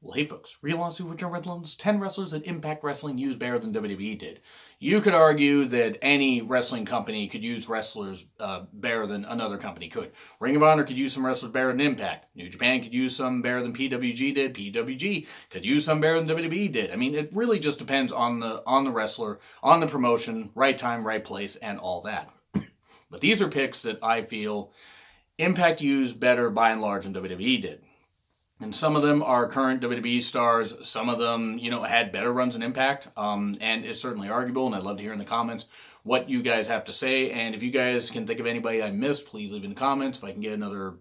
Well, hey folks, real honestly with Joe Redlands, 10 wrestlers that Impact Wrestling used better than WWE did. You could argue that any wrestling company could use wrestlers better than another company could. Ring of Honor could use some wrestlers better than Impact. New Japan could use some better than PWG did. PWG could use some better than WWE did. I mean, it really just depends on the wrestler, on the promotion, right time, right place, and all that. But these are picks that I feel Impact used better by and large than WWE did. And some of them are current WWE stars. Some of them, had better runs in Impact. And it's certainly arguable, and I'd love to hear in the comments what you guys have to say. And if you guys can think of anybody I missed, please leave in the comments. If I can get another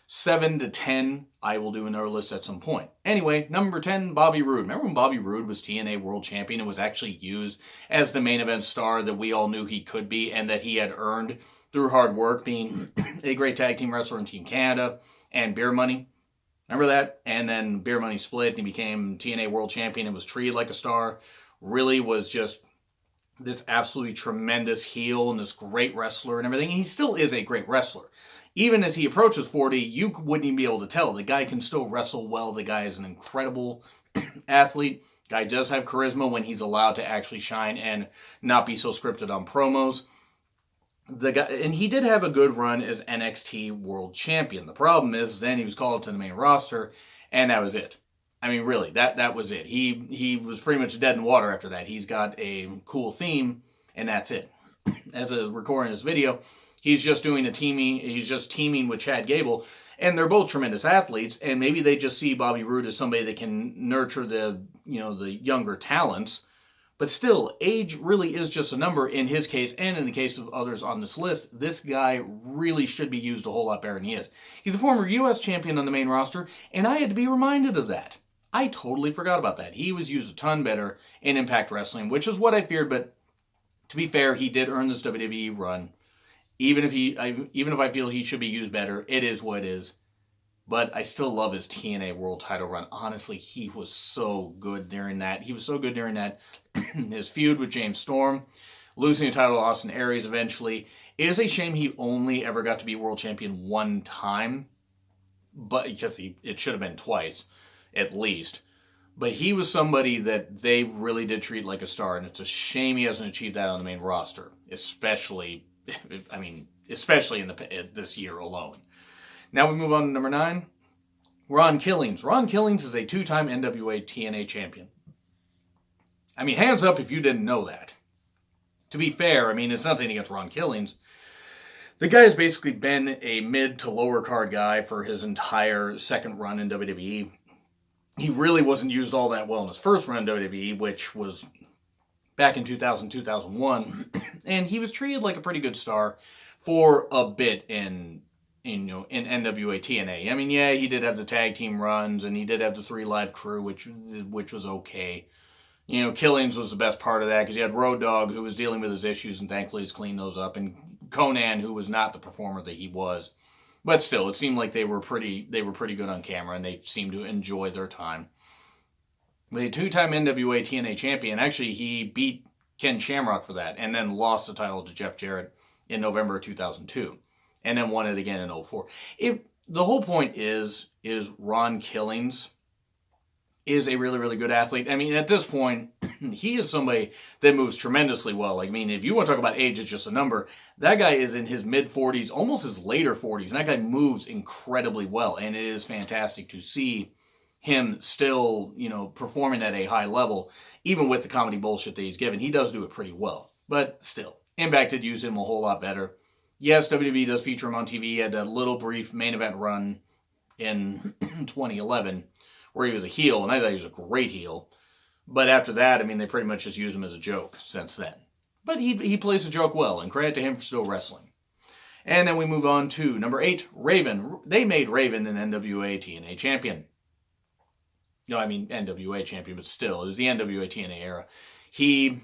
7 to 10, I will do another list at some point. Anyway, number 10, Bobby Roode. Remember when Bobby Roode was TNA World Champion and was actually used as the main event star that we all knew he could be and that he had earned through hard work, being a great tag team wrestler in Team Canada and Beer Money? Remember that? And then Beer Money split and he became TNA World Champion and was treated like a star. Really was just this absolutely tremendous heel and this great wrestler and everything. And he still is a great wrestler. Even as he approaches 40, you wouldn't even be able to tell. The guy can still wrestle well. The guy is an incredible athlete. Guy does have charisma when he's allowed to actually shine and not be so scripted on promos. The guy, and he did have a good run as NXT World Champion. The problem is then he was called to the main roster, and that was it. I mean, really, that was it. He was pretty much dead in water after that. He's got a cool theme, and that's it. As a recording this video, he's just teaming with Chad Gable, and they're both tremendous athletes, and maybe they just see Bobby Roode as somebody that can nurture the younger talents. But still, age really is just a number in his case, and in the case of others on this list. This guy really should be used a whole lot better than he is. He's a former U.S. champion on the main roster, and I had to be reminded of that. I totally forgot about that. He was used a ton better in Impact Wrestling, which is what I feared, but to be fair, he did earn this WWE run. Even if I feel he should be used better, it is what it is. But I still love his TNA World title run. Honestly, he was so good during that. His feud with James Storm, losing the title to Austin Aries eventually. It is a shame he only ever got to be world champion one time. But because it should have been twice, at least. But he was somebody that they really did treat like a star. And it's a shame he hasn't achieved that on the main roster. Especially in this year alone. Now we move on to number 9. Ron Killings. Ron Killings is a 2-time NWA TNA champion. I mean, hands up if you didn't know that. To be fair, it's nothing against Ron Killings. The guy has basically been a mid to lower card guy for his entire second run in WWE. He really wasn't used all that well in his first run in WWE, which was back in 2000, 2001. And he was treated like a pretty good star for a bit in NWA TNA. He did have the tag team runs, and he did have the 3 Live crew, which was okay. Killings was the best part of that, because you had Road Dogg, who was dealing with his issues, and thankfully he's cleaned those up, and Conan, who was not the performer that he was. But still, it seemed like they were pretty good on camera, and they seemed to enjoy their time. The 2-time NWA TNA champion, actually, he beat Ken Shamrock for that, and then lost the title to Jeff Jarrett in November of 2002. And then won it again in 2004. The whole point is Ron Killings is a really, really good athlete. At this point, he is somebody that moves tremendously well. If you want to talk about age, it's just a number. That guy is in his mid-40s, almost his later 40s. And that guy moves incredibly well. And it is fantastic to see him still, performing at a high level, even with the comedy bullshit that he's given. He does do it pretty well. But still, Impact did use him a whole lot better. Yes, WWE does feature him on TV. He had that little brief main event run in 2011 where he was a heel, and I thought he was a great heel. But after that, they pretty much just use him as a joke since then. But he plays the joke well, and credit to him for still wrestling. And then we move on to number 8, Raven. They made Raven an NWA TNA champion. NWA champion, but still, it was the NWA TNA era. He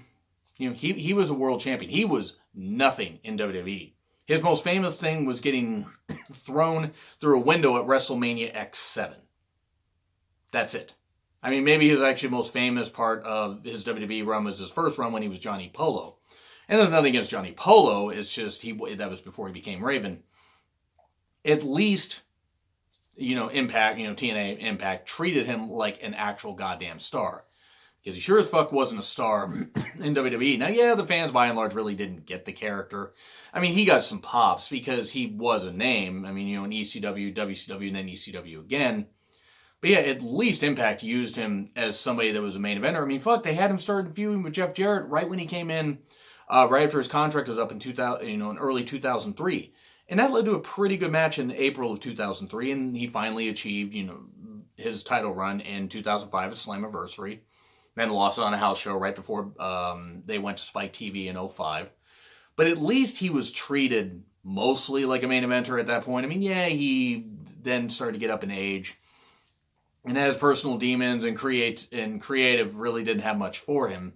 was a world champion. He was nothing in WWE. His most famous thing was getting thrown through a window at WrestleMania X7. That's it. Maybe his actually most famous part of his WWE run was his first run when he was Johnny Polo. And there's nothing against Johnny Polo. It's just that was before he became Raven. At least Impact, TNA Impact treated him like an actual goddamn star. Because he sure as fuck wasn't a star in WWE. Now, yeah, the fans by and large really didn't get the character. I mean, he got some pops because he was a name. I mean, in ECW, WCW, and then ECW again. But yeah, at least Impact used him as somebody that was a main eventer. I mean, fuck, they had him started feuding with Jeff Jarrett right when he came in, right after his contract was up in 2000, in early 2003. And that led to a pretty good match in April of 2003, and he finally achieved, his title run in 2005 at Slammiversary. Then lost it on a house show right before they went to Spike TV in 2005. But at least he was treated mostly like a main eventer at that point. I mean, yeah, he then started to get up in age and had his personal demons and creative really didn't have much for him.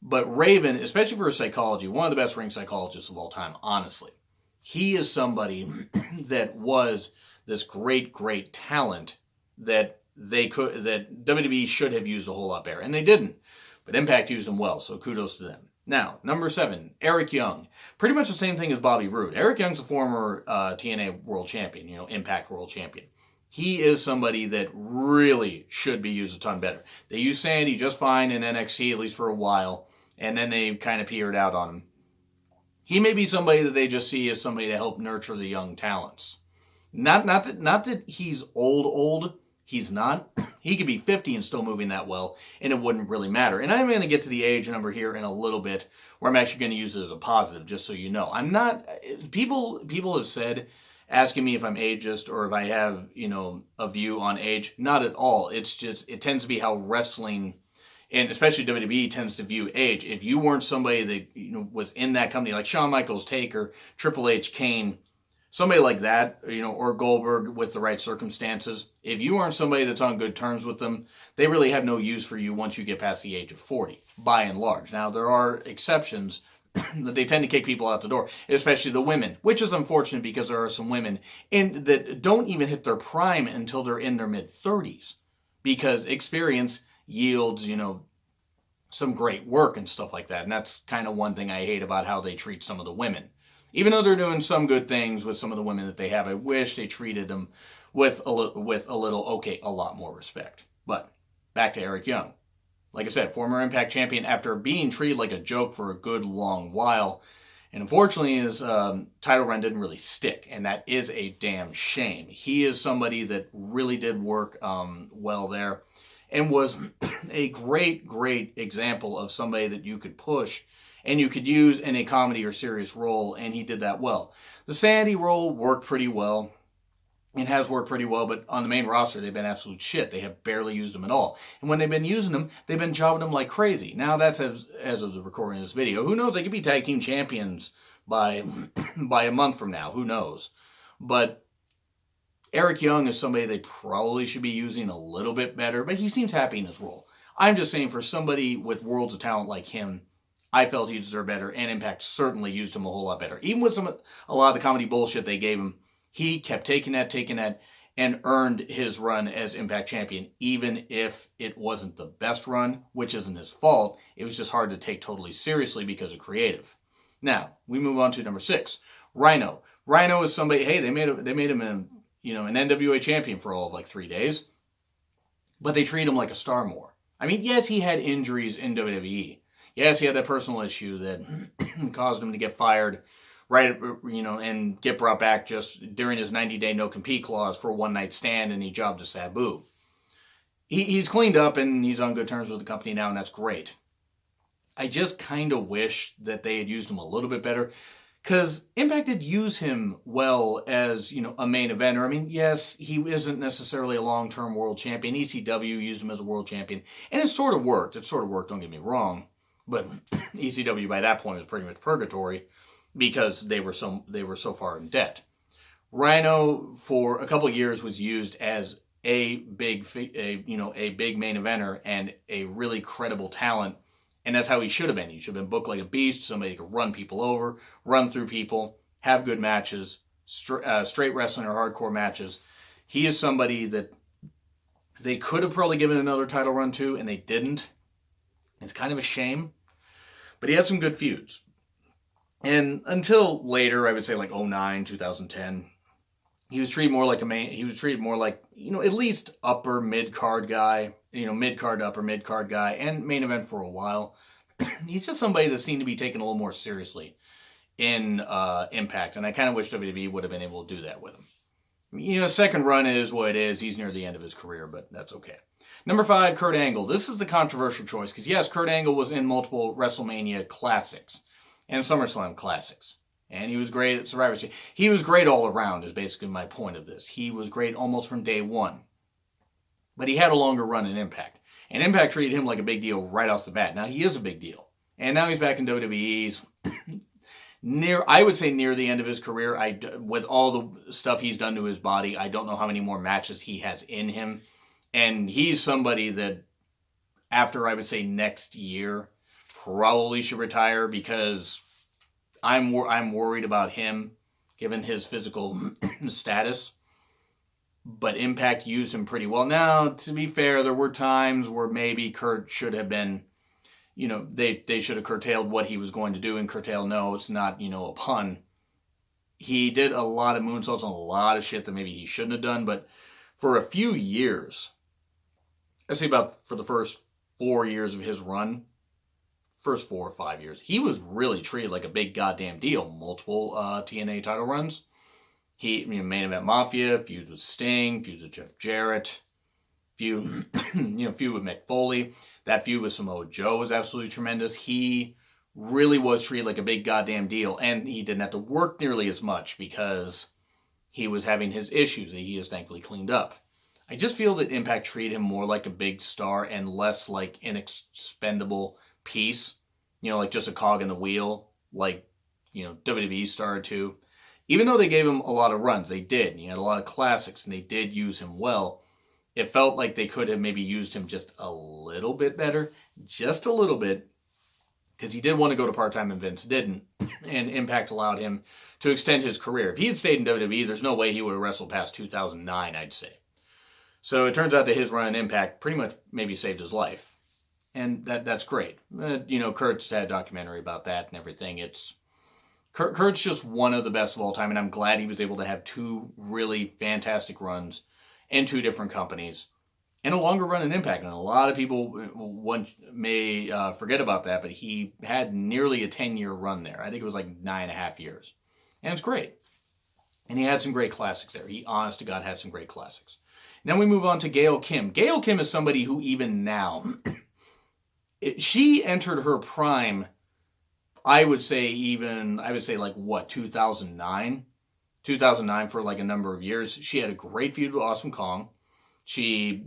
But Raven, especially for his psychology, one of the best ring psychologists of all time, honestly. He is somebody that was this great, great talent that WWE should have used a whole lot better. And they didn't. But Impact used him well, so kudos to them. Now, number 7, Eric Young. Pretty much the same thing as Bobby Roode. Eric Young's a former TNA World Champion, Impact World Champion. He is somebody that really should be used a ton better. They used Sandy just fine in NXT, at least for a while, and then they kind of petered out on him. He may be somebody that they just see as somebody to help nurture the young talents. Not that he's old. He's not. He could be 50 and still moving that well, and it wouldn't really matter. And I'm going to get to the age number here in a little bit, where I'm actually going to use it as a positive, just so you know. I'm not. People have said, asking me if I'm ageist or if I have, a view on age. Not at all. It's just, it tends to be how wrestling, and especially WWE, tends to view age. If you weren't somebody that, was in that company, like Shawn Michaels, Taker, Triple H, Kane, somebody like that, or Goldberg with the right circumstances, if you aren't somebody that's on good terms with them, they really have no use for you once you get past the age of 40, by and large. Now, there are exceptions that they tend to kick people out the door, especially the women, which is unfortunate because there are some women that don't even hit their prime until they're in their mid-30s, because experience yields, some great work and stuff like that. And that's kind of one thing I hate about how they treat some of the women. Even though they're doing some good things with some of the women that they have, I wish they treated them with a lot more respect. But back to Eric Young. Like I said, former Impact champion after being treated like a joke for a good long while. And unfortunately, his title run didn't really stick. And that is a damn shame. He is somebody that really did work well there. And was a great, great example of somebody that you could push and you could use in a comedy or serious role, and he did that well. The Sandy role worked pretty well. It has worked pretty well, but on the main roster, they've been absolute shit. They have barely used him at all. And when they've been using him, they've been jobbing him like crazy. Now, that's as of the recording of this video. Who knows? They could be tag team champions by a month from now. Who knows? But Eric Young is somebody they probably should be using a little bit better, but he seems happy in his role. I'm just saying, for somebody with worlds of talent like him, I felt he deserved better, and Impact certainly used him a whole lot better. Even with a lot of the comedy bullshit they gave him, he kept taking that, and earned his run as Impact champion, even if it wasn't the best run, which isn't his fault. It was just hard to take totally seriously because of creative. Now, we move on to number 6, Rhyno. Rhyno is somebody, hey, they made him an NWA champion for all of like 3 days, but they treat him like a star more. I mean, yes, he had injuries in WWE. Yes, he had that personal issue that caused him to get fired, and get brought back just during his 90-day no-compete clause for a one-night stand, and he jobbed to Sabu. He's cleaned up, and he's on good terms with the company now, and that's great. I just kind of wish that they had used him a little bit better, because Impact did use him well as, a main eventer. I mean, yes, he isn't necessarily a long-term world champion. ECW used him as a world champion, and it sort of worked. Don't get me wrong. But ECW by that point was pretty much purgatory because they were so far in debt. Rhyno for a couple of years was used as a big main eventer and a really credible talent, and that's how he should have been. He should have been booked like a beast, somebody who could run people over, run through people, have good matches, straight wrestling or hardcore matches. He is somebody that they could have probably given another title run to, and they didn't. It's kind of a shame. But he had some good feuds. And until later, I would say like 2009, 2010, he was treated more like at least upper mid card guy, mid card to upper mid card guy, and main event for a while. He's just somebody that seemed to be taken a little more seriously in Impact, and I kind of wish WWE would have been able to do that with him. Second run is what it is. He's near the end of his career, but that's okay. Number 5, Kurt Angle. This is the controversial choice because yes, Kurt Angle was in multiple WrestleMania classics and SummerSlam classics. And he was great at Survivor Series. He was great all around is basically my point of this. He was great almost from day one. But he had a longer run in Impact. And Impact treated him like a big deal right off the bat. Now he is a big deal. And now he's back in WWE's I would say near the end of his career. With all the stuff he's done to his body, I don't know how many more matches he has in him. And he's somebody that after I would say next year probably should retire because I'm worried about him, given his physical status. But Impact used him pretty well. Now, to be fair, there were times where maybe Kurt should have been, they should have curtailed what he was going to do. And curtail, no, it's not, a pun. He did a lot of moonsaults and a lot of shit that maybe he shouldn't have done. But for a few years, I'd say about for the first 4 years of his run, first 4 or 5 years, he was really treated like a big goddamn deal. Multiple TNA title runs. He, main event Mafia, feuds with Sting, feuds with Jeff Jarrett, feud with Mick Foley. That feud with Samoa Joe was absolutely tremendous. He really was treated like a big goddamn deal, and he didn't have to work nearly as much because he was having his issues that he has thankfully cleaned up. I just feel that Impact treated him more like a big star and less like an expendable piece, like just a cog in the wheel, like, WWE started to. Even though they gave him a lot of runs, they did. He had a lot of classics, and they did use him well. It felt like they could have maybe used him just a little bit better, just a little bit, because he did want to go to part-time and Vince didn't, and Impact allowed him to extend his career. If he had stayed in WWE, there's no way he would have wrestled past 2009, I'd say. So it turns out that his run in Impact pretty much maybe saved his life. And that's great. Kurt's had a documentary about that and everything. Kurt's just one of the best of all time, and I'm glad he was able to have 2 really fantastic runs in 2 different companies and a longer run in Impact. And a lot of people may forget about that, but he had nearly a 10-year run there. I think it was like 9.5 years. And it's great. And he had some great classics there. He, honest to God, had some great classics. Then we move on to Gail Kim. Gail Kim is somebody who even now, she entered her prime, I would say like what, 2009? 2009 for like a number of years. She had a great feud with Awesome Kong. She,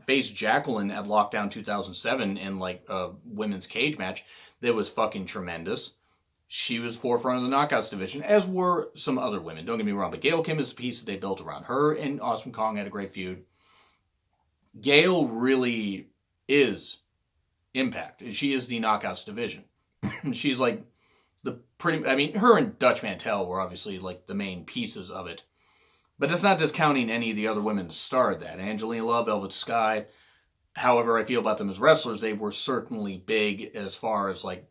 faced Jacqueline at Lockdown 2007 in like a women's cage match that was fucking tremendous. She was forefront of the Knockouts division, as were some other women. Don't get me wrong, but Gail Kim is the piece that they built around her, and Awesome Kong had a great feud. Gail really is Impact. She is the Knockouts division. She's like her and Dutch Mantel were obviously like the main pieces of it. But that's not discounting any of the other women that starred that. Angelina Love, Velvet Sky. However I feel about them as wrestlers, they were certainly big as far as like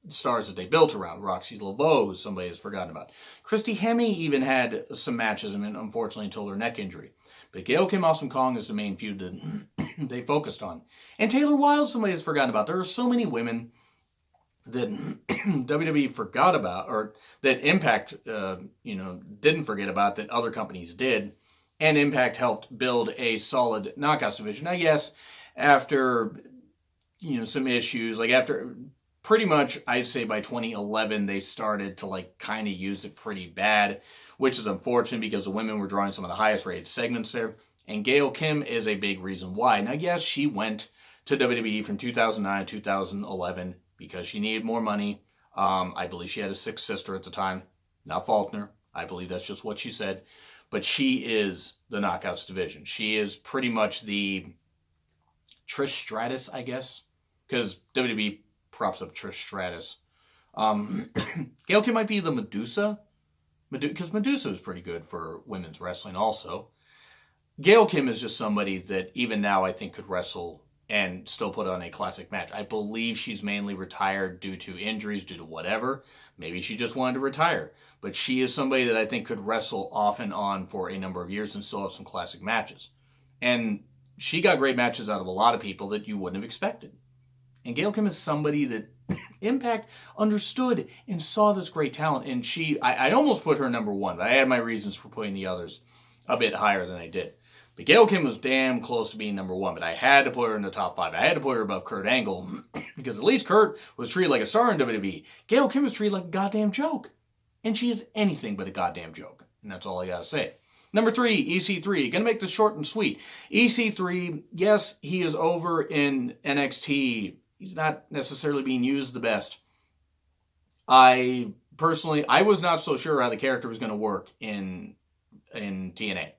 stars that they built around. Roxy Laveau, somebody has forgotten about. Christy Hemme even had some matches, unfortunately until her neck injury. But Gail Kim, Awesome Kong is the main feud that they focused on. And Taylor Wilde, somebody has forgotten about. There are so many women that WWE forgot about, or that Impact, didn't forget about, that other companies did, and Impact helped build a solid Knockouts division. Now, yes, after, some issues, like after, pretty much, I'd say by 2011, they started to like kind of use it pretty bad, which is unfortunate because the women were drawing some of the highest rated segments there, and Gail Kim is a big reason why. Now, yes, she went to WWE from 2009 to 2011, because she needed more money. I believe she had a 6th sister at the time. Not Faulkner. I believe that's just what she said. But she is the Knockouts division. She is pretty much the Trish Stratus, I guess. Because WWE props up Trish Stratus. Gail Kim might be the Medusa. Because Medusa is pretty good for women's wrestling also. Gail Kim is just somebody that even now I think could wrestle and still put on a classic match. I believe she's mainly retired due to injuries, due to whatever. Maybe she just wanted to retire. But she is somebody that I think could wrestle off and on for a number of years and still have some classic matches. And she got great matches out of a lot of people that you wouldn't have expected. And Gail Kim is somebody that Impact understood and saw this great talent. And I almost put her number one, but I had my reasons for putting the others a bit higher than I did. But Gail Kim was damn close to being number one, but I had to put her in the top 5. I had to put her above Kurt Angle, because at least Kurt was treated like a star in WWE. Gail Kim was treated like a goddamn joke. And she is anything but a goddamn joke. And that's all I gotta say. Number 3, EC3. Gonna make this short and sweet. EC3, yes, he is over in NXT. He's not necessarily being used the best. I was not so sure how the character was going to work in TNA.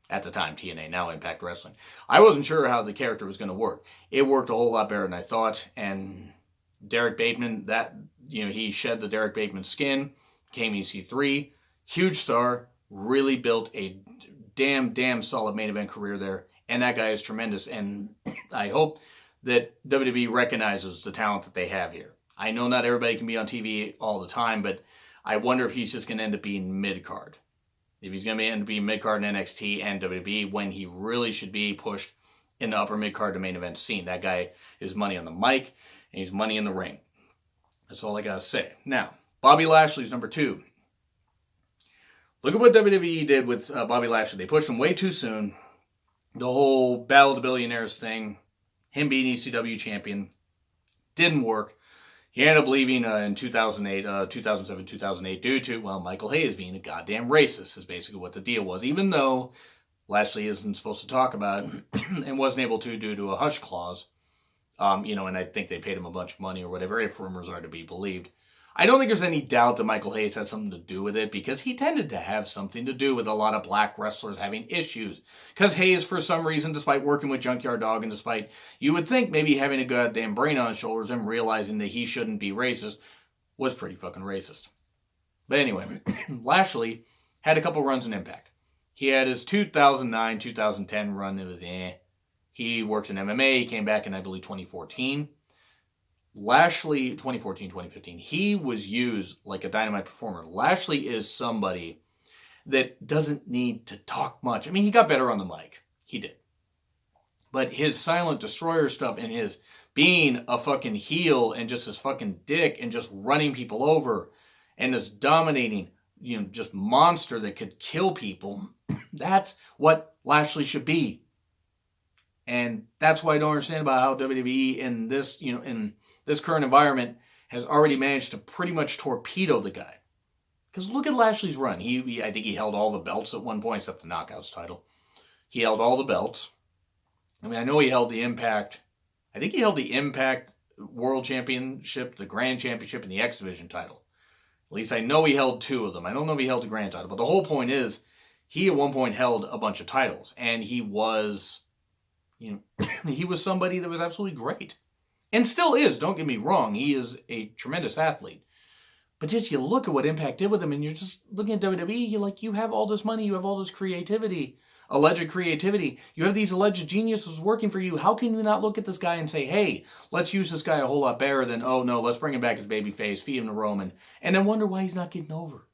At the time, TNA, now Impact Wrestling. I wasn't sure how the character was going to work. It worked a whole lot better than I thought. And Derek Bateman, he shed the Derek Bateman skin, came EC3, huge star, really built a damn solid main event career there. And that guy is tremendous. And I hope that WWE recognizes the talent that they have here. I know not everybody can be on TV all the time, but I wonder if he's just going to end up being mid-card. If he's going to end up being mid-card in NXT and WWE, when he really should be pushed in the upper mid-card to main event scene. That guy is money on the mic, and he's money in the ring. That's all I got to say. Now, Bobby Lashley's number 2. Look at what WWE did with Bobby Lashley. They pushed him way too soon. The whole Battle of the Billionaires thing, him being ECW champion, didn't work. He ended up leaving in 2007, 2008 due to, Michael Hayes being a goddamn racist is basically what the deal was. Even though Lashley isn't supposed to talk about it and wasn't able to due to a hush clause. And I think they paid him a bunch of money or whatever, if rumors are to be believed. I don't think there's any doubt that Michael Hayes had something to do with it, because he tended to have something to do with a lot of black wrestlers having issues. Because Hayes, for some reason, despite working with Junkyard Dog and despite, you would think, maybe having a goddamn brain on his shoulders and realizing that he shouldn't be racist, was pretty fucking racist. But anyway, Lashley had a couple runs in Impact. He had his 2009, 2010 run. It was He worked in MMA. He came back in, I believe, 2014. Lashley, 2014, 2015, he was used like a dynamite performer. Lashley is somebody that doesn't need to talk much. I mean, he got better on the mic. He did. But his silent destroyer stuff and his being a fucking heel and just this fucking dick and just running people over and this dominating, just monster that could kill people, that's what Lashley should be. And that's why I don't understand about how WWE in this, in this current environment has already managed to pretty much torpedo the guy. Because look at Lashley's run. I think he held all the belts at one point, except the Knockouts title. He held all the belts. I mean, I know he held the Impact. I think he held the Impact World Championship, the Grand Championship, and the X Division title. At least I know he held 2 of them. I don't know if he held the Grand title. But the whole point is, he at one point held a bunch of titles. And he was, he was somebody that was absolutely great. And still is, don't get me wrong. He is a tremendous athlete. But just you look at what Impact did with him, and you're just looking at WWE, you're like, you have all this money, you have all this creativity, alleged creativity. You have these alleged geniuses working for you. How can you not look at this guy and say, hey, let's use this guy a whole lot better than, oh no, let's bring him back as babyface, feed him to Roman, and then wonder why he's not getting over.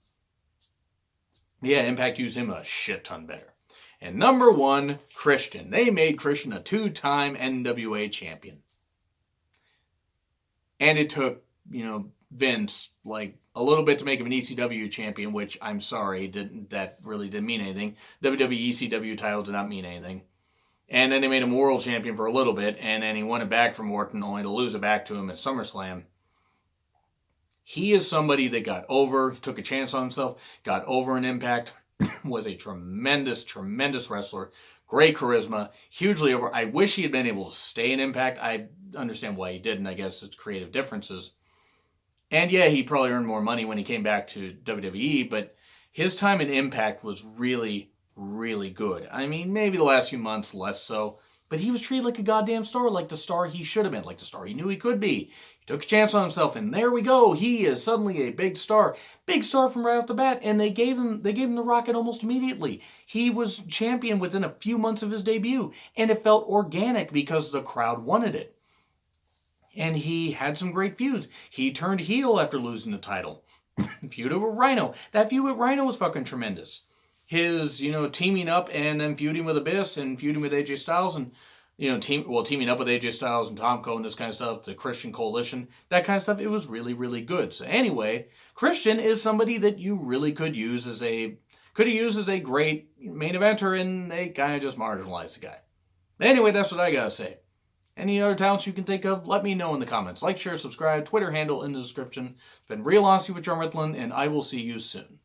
Yeah, Impact used him a shit ton better. And number 1, Christian. They made Christian a 2-time NWA champion. And it took, Vince, a little bit to make him an ECW champion, which I'm sorry, that really didn't mean anything. WWE ECW title did not mean anything. And then they made him world champion for a little bit, and then he won it back from Orton, only to lose it back to him at SummerSlam. He is somebody that got over, took a chance on himself, got over in Impact, was a tremendous wrestler, great charisma, hugely over. I wish he had been able to stay in Impact. I understand why he didn't. I guess it's creative differences. And yeah, he probably earned more money when he came back to WWE, but his time in Impact was really, really good. I mean, maybe the last few months less so, but he was treated like a goddamn star, like the star he should have been, like the star he knew he could be. He took a chance on himself, and there we go. He is suddenly a big star from right off the bat, and they gave him the rocket almost immediately. He was champion within a few months of his debut, and it felt organic because the crowd wanted it. And he had some great feuds. He turned heel after losing the title. Feuded with Rhyno. That feud with Rhyno was fucking tremendous. His, teaming up and then feuding with Abyss and feuding with AJ Styles and, teaming up with AJ Styles and Tom Cole and this kind of stuff, the Christian Coalition, that kind of stuff, it was really, really good. So anyway, Christian is somebody that you really could use as a great main eventer, and they kind of just marginalized the guy. Anyway, that's what I gotta say. Any other talents you can think of, let me know in the comments. Like, share, subscribe, Twitter handle in the description. It's been Real Honesty with John Ritland, and I will see you soon.